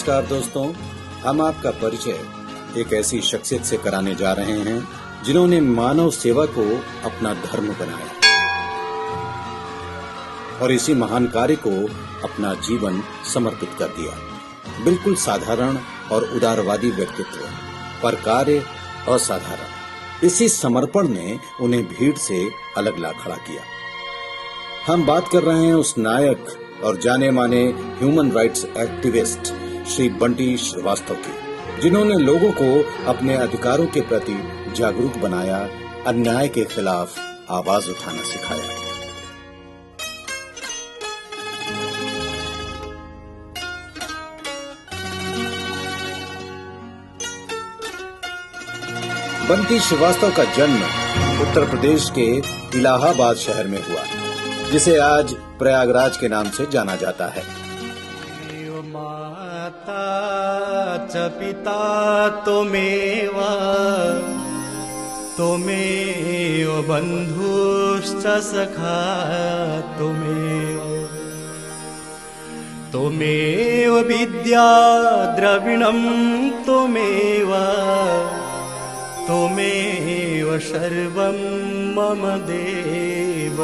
नमस्कार दोस्तों, हम आपका परिचय एक ऐसी शख्सियत से कराने जा रहे हैं जिन्होंने मानव सेवा को अपना धर्म बनाया और इसी महान कार्य को अपना जीवन समर्पित कर दिया। बिल्कुल साधारण और उदारवादी व्यक्तित्व, पर कार्य असाधारण। इसी समर्पण ने उन्हें भीड़ से अलग ला खड़ा किया। हम बात कर रहे हैं उस नायक और जाने माने human rights activist Shri Bunty Srivastava की, जिन्होंने लोगों को अपने अधिकारों के प्रति जागरूक बनाया, अन्याय के खिलाफ आवाज उठाना सिखाया। बंटी श्रीवास्तव का जन्म उत्तर प्रदेश के इलाहाबाद शहर में हुआ, जिसे आज प्रयागराज के नाम से जाना जाता है। माता च पिता त्वमेव बन्धुश्च सखा त्वमेव विद्या द्रविणं त्वमेव सर्वं मम देव।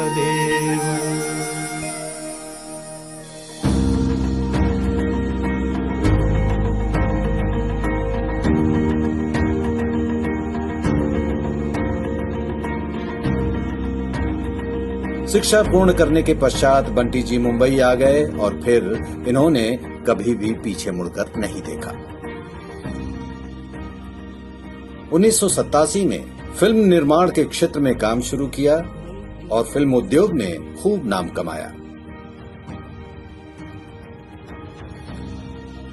शिक्षा पूर्ण करने के पश्चात बंटी जी मुंबई आ गए और फिर इन्होंने कभी भी पीछे मुड़कर नहीं देखा। 1987 में फिल्म निर्माण के क्षेत्र में काम शुरू किया और फिल्म उद्योग में खूब नाम कमाया।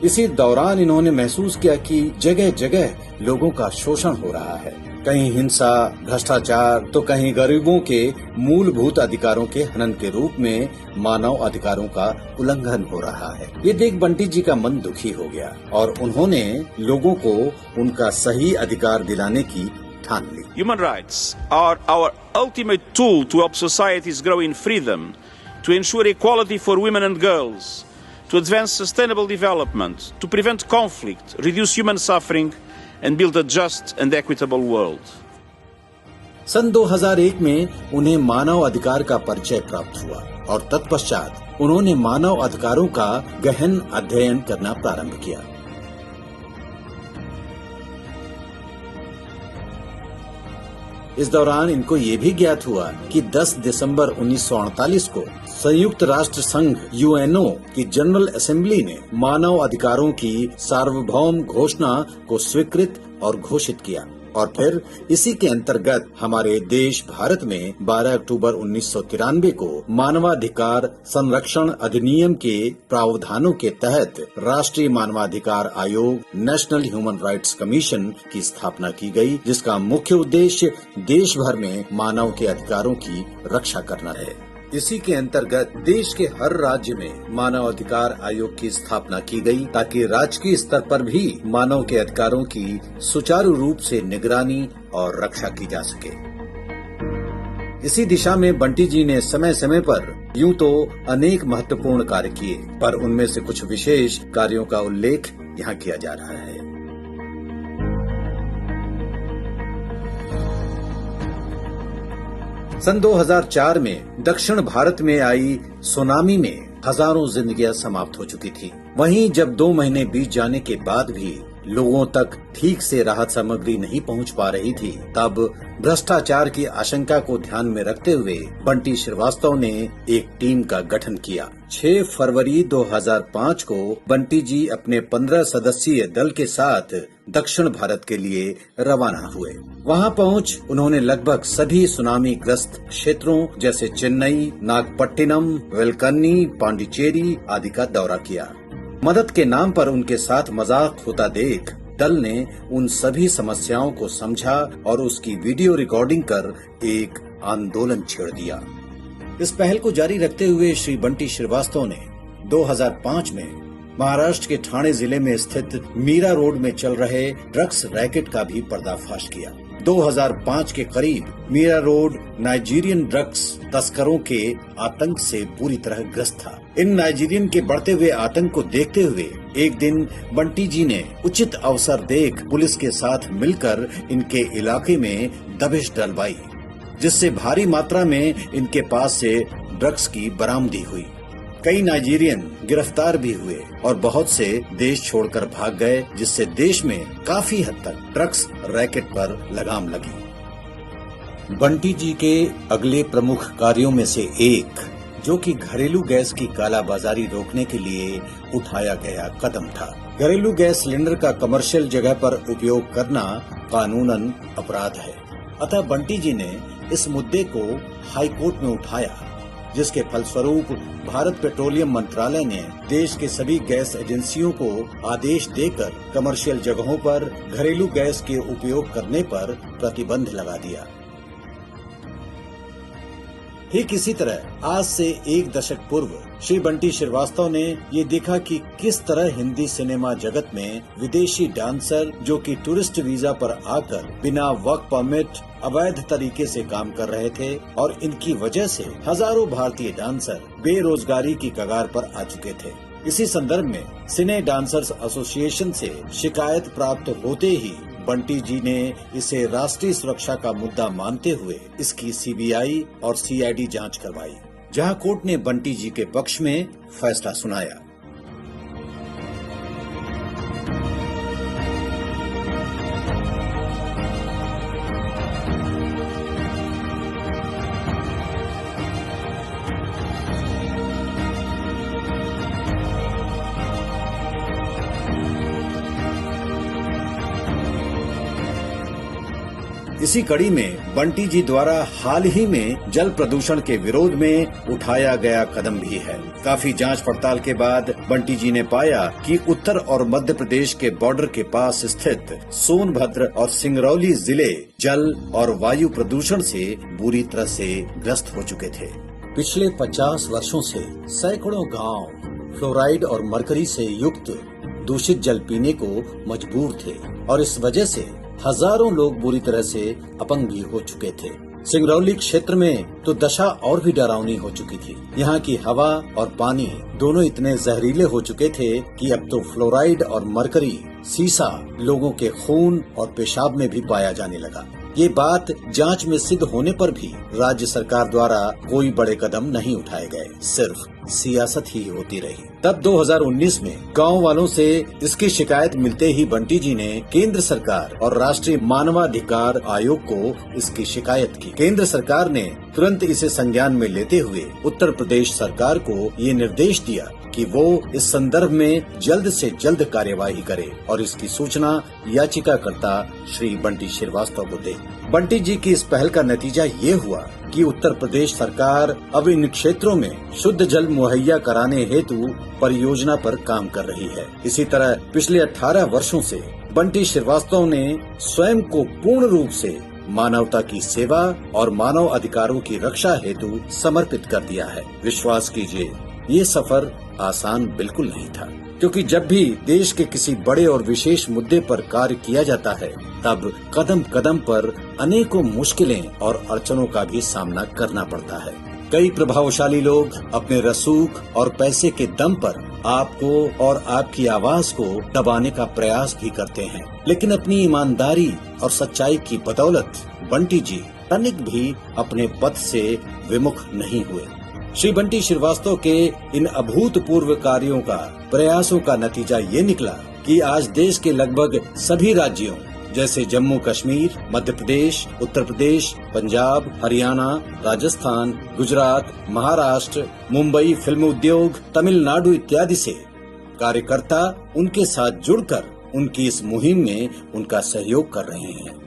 इसी दौरान इन्होंने महसूस किया कि जगह जगह लोगों का शोषण हो रहा है, कहीं हिंसा, भ्रष्टाचार तो कहीं गरीबों के मूलभूत अधिकारों के हनन के रूप में मानव अधिकारों का उल्लंघन हो रहा है। ये देख बंटी जी का मन दुखी हो गया और उन्होंने लोगों को उनका सही अधिकार दिलाने की ठान ली। Human rights are our ultimate tool to help societies grow in freedom, to ensure equality for women and girls, to advance sustainable development, to prevent conflict, reduce human suffering and build a just and equitable world. सन 2001 में उन्हें मानव अधिकार का परिचय प्राप्त हुआ और तत्पश्चात उन्होंने मानव अधिकारों का गहन अध्ययन करना प्रारंभ किया। इस दौरान इनको ये भी ज्ञात हुआ कि 10 दिसंबर 1948 को संयुक्त राष्ट्र संघ यूएनओ की जनरल असेंबली ने मानव अधिकारों की सार्वभौम घोषणा को स्वीकृत और घोषित किया और फिर इसी के अंतर्गत हमारे देश भारत में 12 अक्टूबर 1993 को मानवाधिकार संरक्षण अधिनियम के प्रावधानों के तहत राष्ट्रीय मानवाधिकार आयोग नेशनल ह्यूमन राइट्स कमीशन की स्थापना की गई, जिसका मुख्य उद्देश्य देश भर में मानव के अधिकारों की रक्षा करना है। इसी के अंतर्गत देश के हर राज्य में मानव अधिकार आयोग की स्थापना की गई ताकि राजकीय स्तर पर भी मानव के अधिकारों की सुचारू रूप से निगरानी और रक्षा की जा सके। इसी दिशा में बंटी जी ने समय समय पर यूं तो अनेक महत्वपूर्ण कार्य किए, पर उनमें से कुछ विशेष कार्यों का उल्लेख यहाँ किया जा रहा है। सन 2004 में दक्षिण भारत में आई सुनामी में हजारों जिंदगियां समाप्त हो चुकी थी। वहीं जब 2 महीने बीत जाने के बाद भी लोगों तक ठीक से राहत सामग्री नहीं पहुंच पा रही थी, तब भ्रष्टाचार की आशंका को ध्यान में रखते हुए बंटी श्रीवास्तव ने एक टीम का गठन किया। 6 फरवरी 2005 को बंटी जी अपने 15 सदस्यीय दल के साथ दक्षिण भारत के लिए रवाना हुए। वहां पहुंच उन्होंने लगभग सभी सुनामी ग्रस्त क्षेत्रों जैसे चेन्नई, नागपट्टिनम, वेलकन्नी, पांडिचेरी आदि का दौरा किया। मदद के नाम पर उनके साथ मजाक होता देख दल ने उन सभी समस्याओं को समझा और उसकी वीडियो रिकॉर्डिंग कर एक आंदोलन छेड़ दिया। इस पहल को जारी रखते हुए श्री बंटी श्रीवास्तव ने 2005 में महाराष्ट्र के ठाणे जिले में स्थित मीरा रोड में चल रहे ड्रग्स रैकेट का भी पर्दाफाश किया। 2005 के करीब मीरा रोड नाइजीरियन ड्रग्स तस्करों के आतंक से पूरी तरह ग्रस्त था। इन नाइजीरियन के बढ़ते हुए आतंक को देखते हुए एक दिन बंटी जी ने उचित अवसर देख पुलिस के साथ मिलकर इनके इलाके में दबिश डलवाई, जिससे भारी मात्रा में इनके पास से ड्रग्स की बरामदी हुई। कई नाइजीरियन गिरफ्तार भी हुए और बहुत से देश छोड़कर भाग गए, जिससे देश में काफी हद तक ड्रग्स रैकेट पर लगाम लगी। बंटी जी के अगले प्रमुख कार्यों में से एक, जो कि घरेलू गैस की कालाबाजारी रोकने के लिए उठाया गया कदम था। घरेलू गैस सिलेंडर का कमर्शियल जगह पर उपयोग करना कानूनन अपराध है। अतः बंटी जी ने इस मुद्दे को हाई कोर्ट में उठाया, जिसके फलस्वरूप भारत पेट्रोलियम मंत्रालय ने देश के सभी गैस एजेंसियों को आदेश देकर कमर्शियल जगहों पर घरेलू गैस के उपयोग करने पर प्रतिबंध लगा दिया। ठीक इसी तरह आज से एक दशक पूर्व श्री बंटी श्रीवास्तव ने ये देखा कि किस तरह हिंदी सिनेमा जगत में विदेशी डांसर, जो कि टूरिस्ट वीजा पर आकर बिना वर्क परमिट अवैध तरीके से काम कर रहे थे, और इनकी वजह से हजारों भारतीय डांसर बेरोजगारी की कगार पर आ चुके थे। इसी संदर्भ में सिने डांसर्स एसोसिएशन से शिकायत प्राप्त होते ही बंटी जी ने इसे राष्ट्रीय सुरक्षा का मुद्दा मानते हुए इसकी सीबीआई और सीआईडी जांच करवाई, जहां कोर्ट ने बंटी जी के पक्ष में फैसला सुनाया। इसी कड़ी में बंटी जी द्वारा हाल ही में जल प्रदूषण के विरोध में उठाया गया कदम भी है। काफी जांच पड़ताल के बाद बंटी जी ने पाया कि उत्तर और मध्य प्रदेश के बॉर्डर के पास स्थित सोनभद्र और सिंगरौली जिले जल और वायु प्रदूषण से बुरी तरह से ग्रस्त हो चुके थे। पिछले 50 वर्षों से सैकड़ों गांव फ्लोराइड और मरकरी से युक्त दूषित जल पीने को मजबूर थे, और इस वजह से हजारों लोग बुरी तरह से अपंग भी हो चुके थे। सिंगरौली क्षेत्र में तो दशा और भी डरावनी हो चुकी थी। यहाँ की हवा और पानी दोनों इतने जहरीले हो चुके थे कि अब तो फ्लोराइड और मरकरी सीसा लोगों के खून और पेशाब में भी पाया जाने लगा। ये बात जांच में सिद्ध होने पर भी राज्य सरकार द्वारा कोई बड़े कदम नहीं उठाए गए, सिर्फ सियासत ही होती रही। तब 2019 में गांव वालों से इसकी शिकायत मिलते ही बंटी जी ने केंद्र सरकार और राष्ट्रीय मानवाधिकार आयोग को इसकी शिकायत की। केंद्र सरकार ने तुरंत इसे संज्ञान में लेते हुए उत्तर प्रदेश सरकार को ये निर्देश दिया कि वो इस संदर्भ में जल्द से जल्द कार्यवाही करे और इसकी सूचना याचिकाकर्ता श्री बंटी श्रीवास्तव को दे। बंटी जी की इस पहल का नतीजा ये हुआ कि उत्तर प्रदेश सरकार अब इन क्षेत्रों में शुद्ध जल मुहैया कराने हेतु परियोजना पर काम कर रही है। इसी तरह पिछले 18 वर्षों से बंटी श्रीवास्तव ने स्वयं को पूर्ण रूप से मानवता की सेवा और मानव अधिकारों की रक्षा हेतु समर्पित कर दिया है। विश्वास कीजिए, ये सफर आसान बिल्कुल नहीं था, क्योंकि जब भी देश के किसी बड़े और विशेष मुद्दे पर कार्य किया जाता है, तब कदम कदम पर अनेकों मुश्किलें और अड़चनों का भी सामना करना पड़ता है। कई प्रभावशाली लोग अपने रसूख और पैसे के दम पर आपको और आपकी आवाज को दबाने का प्रयास भी करते हैं, लेकिन अपनी ईमानदारी और सच्चाई की बदौलत बंटी जी तनिक भी अपने पथ से विमुख नहीं हुए। श्री बंटी श्रीवास्तव के इन अभूतपूर्व कार्यों का, प्रयासों का नतीजा ये निकला कि आज देश के लगभग सभी राज्यों जैसे जम्मू कश्मीर, मध्य प्रदेश, उत्तर प्रदेश, पंजाब, हरियाणा, राजस्थान, गुजरात, महाराष्ट्र, मुंबई फिल्म उद्योग, तमिलनाडु इत्यादि से कार्यकर्ता उनके साथ जुड़कर उनकी इस मुहिम में उनका सहयोग कर रहे हैं।